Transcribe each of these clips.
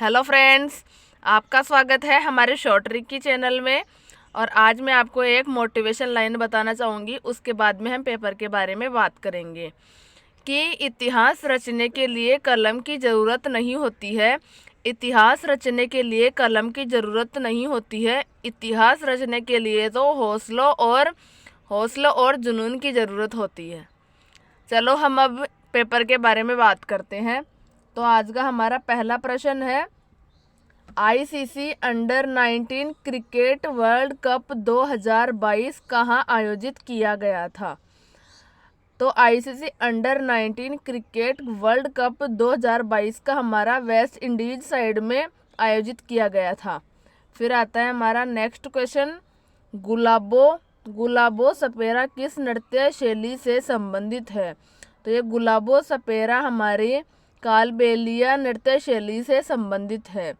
Hello friends, आपका स्वागत है हमारे शॉर्ट ट्रिक की चैनल में। और आज मैं आपको एक मोटिवेशन लाइन बताना चाहूँगी। उसके बाद में हम पेपर के बारे में बात करेंगे कि इतिहास रचने के लिए कलम की ज़रूरत नहीं होती है। इतिहास रचने के लिए कलम की ज़रूरत नहीं होती है। इतिहास रचने के लिए तो हौसलों और जुनून की ज़रूरत होती है। चलो हम अब पेपर के बारे में बात करते हैं। तो आज का हमारा पहला प्रश्न है, ICC under 19 cricket world cup 2022 कहाँ आयोजित किया गया था। तो ICC under 19 cricket world cup 2022 का हमारा वेस्ट इंडीज साइड में आयोजित किया गया था। फिर आता है हमारा नेक्स्ट क्वेश्चन, गुलाबो सपेरा किस नृत्य शैली से संबंधित है। तो ये गुलाबो सपेरा हमारी कालबेलिया नृत्य शैली से संबंधित है।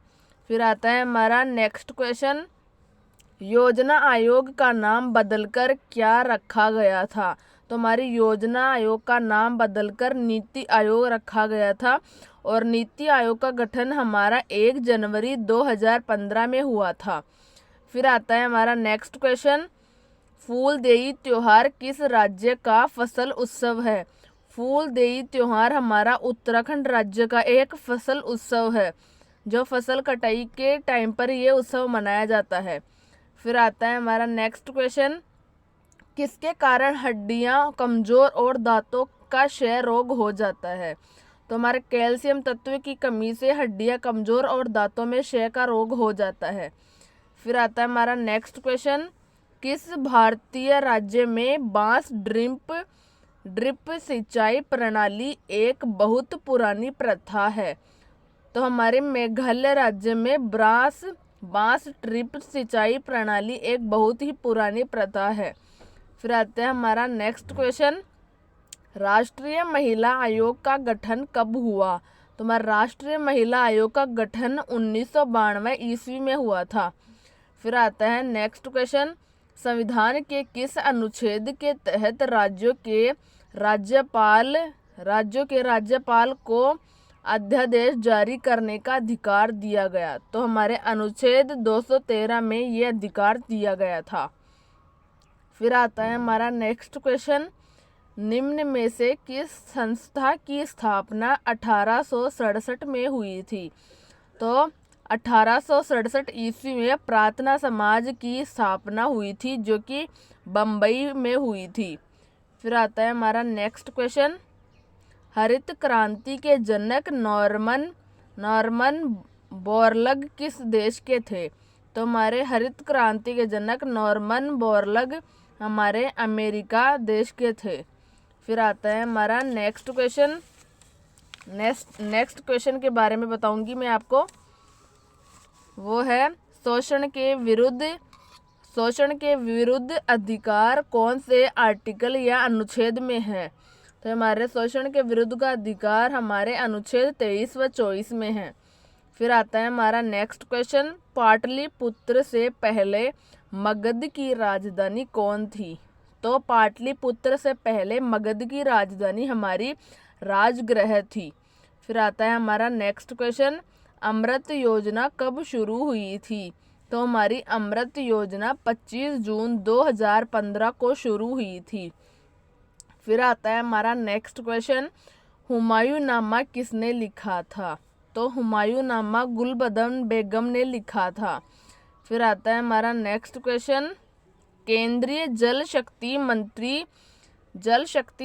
फिर आता है हमारा नेक्स्ट क्वेश्चन, योजना आयोग का नाम बदलकर क्या रखा गया था। तो हमारी योजना आयोग का नाम बदलकर नीति आयोग रखा गया था। और नीति आयोग का गठन हमारा 1 जनवरी 2015 में हुआ था। फिर आता है हमारा नेक्स्ट क्वेश्चन, फूलदेई त्योहार किस राज्य का फसल उत्सव है। फूलदेई त्योहार हमारा उत्तराखंड राज्य का एक फसल उत्सव है, जो फसल कटाई के टाइम पर ये उत्सव मनाया जाता है। फिर आता है हमारा नेक्स्ट क्वेश्चन, किसके कारण हड्डियां कमजोर और दांतों का क्षय रोग हो जाता है। तो हमारे कैल्शियम तत्व की कमी से हड्डियां कमजोर और दांतों में क्षय का रोग हो जाता है। फिर आता है हमारा नेक्स्ट क्वेश्चन, किस भारतीय राज्य में बांस ड्रिप सिंचाई प्रणाली एक बहुत पुरानी प्रथा है। तो हमारे मेघालय राज्य में बांस ड्रिप सिंचाई प्रणाली एक बहुत ही पुरानी प्रथा है। फिर आते हैं हमारा नेक्स्ट क्वेश्चन, राष्ट्रीय महिला आयोग का गठन कब हुआ। तो हमारा राष्ट्रीय महिला आयोग का गठन 1992 ईस्वी में हुआ था। फिर आता है नेक्स्ट क्वेश्चन, संविधान के किस अनुच्छेद के तहत राज्यों के राज्यपाल को अध्यादेश जारी करने का अधिकार दिया गया। तो हमारे अनुच्छेद 213 में ये अधिकार दिया गया था। फिर आता है हमारा नेक्स्ट क्वेश्चन, निम्न में से किस संस्था की स्थापना 1867 में हुई थी। तो 1867 ईस्वी में प्रार्थना समाज की स्थापना हुई थी, जो कि बम्बई में हुई थी। फिर आता है हमारा नेक्स्ट क्वेश्चन, हरित क्रांति के जनक नॉर्मन बोरलग किस देश के थे। तो हमारे हरित क्रांति के जनक नॉर्मन बोरलग हमारे अमेरिका देश के थे। फिर आता है हमारा नेक्स्ट क्वेश्चन। नेक्स्ट क्वेश्चन के बारे में बताऊंगी मैं आपको, वो है शोषण के विरुद्ध अधिकार कौन से आर्टिकल या अनुच्छेद में है। तो हमारे शोषण के विरुद्ध का अधिकार हमारे अनुच्छेद 23 व 24 में है। फिर आता है हमारा नेक्स्ट क्वेश्चन, पाटलिपुत्र से पहले मगध की राजधानी कौन थी। तो पाटलिपुत्र से पहले मगध की राजधानी हमारी राजगृह थी। फिर आता है हमारा नेक्स्ट क्वेश्चन, अमृत योजना कब शुरू हुई थी। तो हमारी अमृत योजना 25 जून 2015 को शुरू हुई थी। फिर आता है हमारा नेक्स्ट क्वेश्चन, हुमायूंनामा किसने लिखा था। तो हुमायूंनामा गुलबदन बेगम ने लिखा था। फिर आता है हमारा नेक्स्ट क्वेश्चन, केंद्रीय जल शक्ति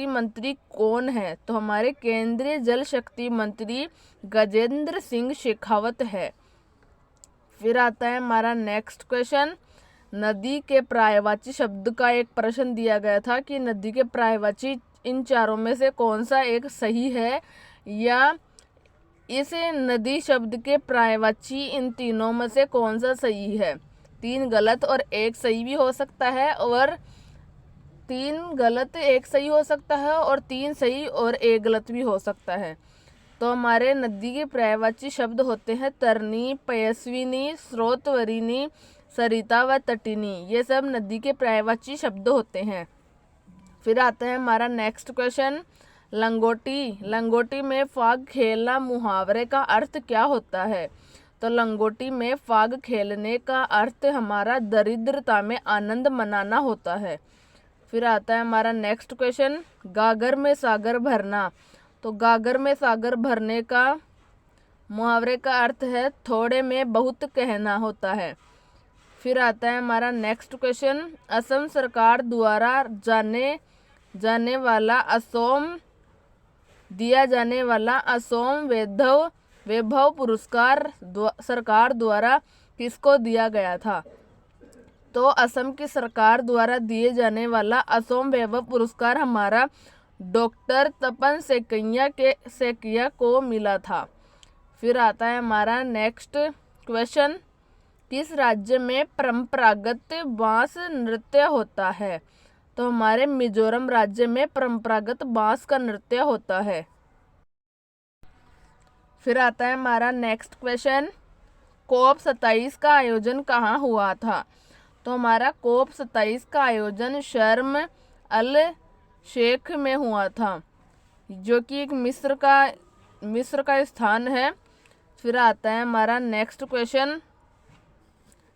मंत्री कौन है। तो हमारे केंद्रीय जल शक्ति मंत्री गजेंद्र सिंह शेखावत है। फिर आता है हमारा नेक्स्ट क्वेश्चन, नदी के पर्यायवाची शब्द का एक प्रश्न दिया गया था कि नदी के पर्यायवाची इन चारों में से कौन सा एक सही है, या इस नदी शब्द के पर्यायवाची इन तीनों में से कौन सा सही है। 3 गलत और 1 सही भी हो सकता है, और 3 गलत 1 सही हो सकता है, और 3 सही और 1 गलत भी हो सकता है। तो हमारे नदी के पर्यायवाची शब्द होते हैं तरनी, पयस्विनी, स्रोतवरिणी, सरिता व तटिनी। ये सब नदी के पर्यायवाची शब्द होते हैं। फिर आता है हमारा नेक्स्ट क्वेश्चन, लंगोटी में फाग खेलना मुहावरे का अर्थ क्या होता है। तो लंगोटी में फाग खेलने का अर्थ हमारा दरिद्रता में आनंद मनाना होता है। फिर आता है हमारा नेक्स्ट क्वेश्चन, गागर में सागर भरना। तो गागर में सागर भरने का मुहावरे का अर्थ है थोड़े में बहुत कहना होता है। फिर आता है हमारा नेक्स्ट क्वेश्चन, असम सरकार द्वारा दिया जाने वाला असोम वैभव पुरस्कार सरकार द्वारा किसको दिया गया था? तो असम की सरकार द्वारा दिए जाने वाला असोम वैभव पुरस्कार हमारा डॉक्टर तपन सेकिया को मिला था। फिर आता है हमारा नेक्स्ट क्वेश्चन, किस राज्य में परंपरागत बांस नृत्य होता है? तो हमारे मिजोरम राज्य में परंपरागत बांस का नृत्य होता है। फिर आता है हमारा नेक्स्ट क्वेश्चन, COP 27 का आयोजन कहाँ हुआ था? तो हमारा COP 27 का आयोजन शर्म अल शेख में हुआ था, जो कि एक मिस्र का स्थान है। फिर आता है हमारा नेक्स्ट क्वेश्चन,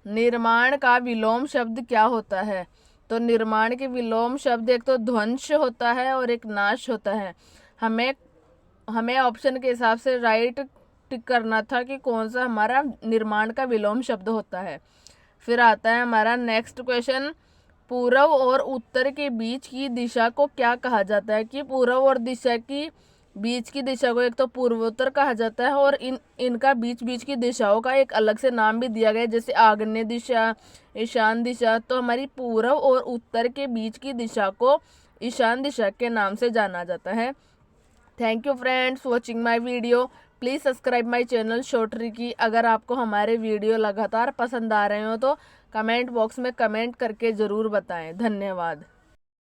निर्माण का विलोम शब्द क्या होता है? तो निर्माण के विलोम शब्द एक तो ध्वंस होता है और एक नाश होता है। हमें ऑप्शन के हिसाब से राइट टिक करना था कि कौन सा हमारा निर्माण का विलोम शब्द होता है। फिर आता है हमारा नेक्स्ट क्वेश्चन, पूर्व और उत्तर के बीच की दिशा को क्या कहा जाता है? कि पूर्व और दिशा की बीच की दिशा को एक तो पूर्वोत्तर कहा जाता है और इनका बीच की दिशाओं का एक अलग से नाम भी दिया गया है, जैसे आग्नेय दिशा, ईशान दिशा। तो हमारी पूर्व और उत्तर के बीच की दिशा को ईशान दिशा के नाम से जाना जाता है। Thank you friends watching my video. Please subscribe my channel short tricky. अगर आपको हमारे वीडियो लगातार पसंद आ रहे हो तो कमेंट बॉक्स में कमेंट करके ज़रूर बताएं। धन्यवाद।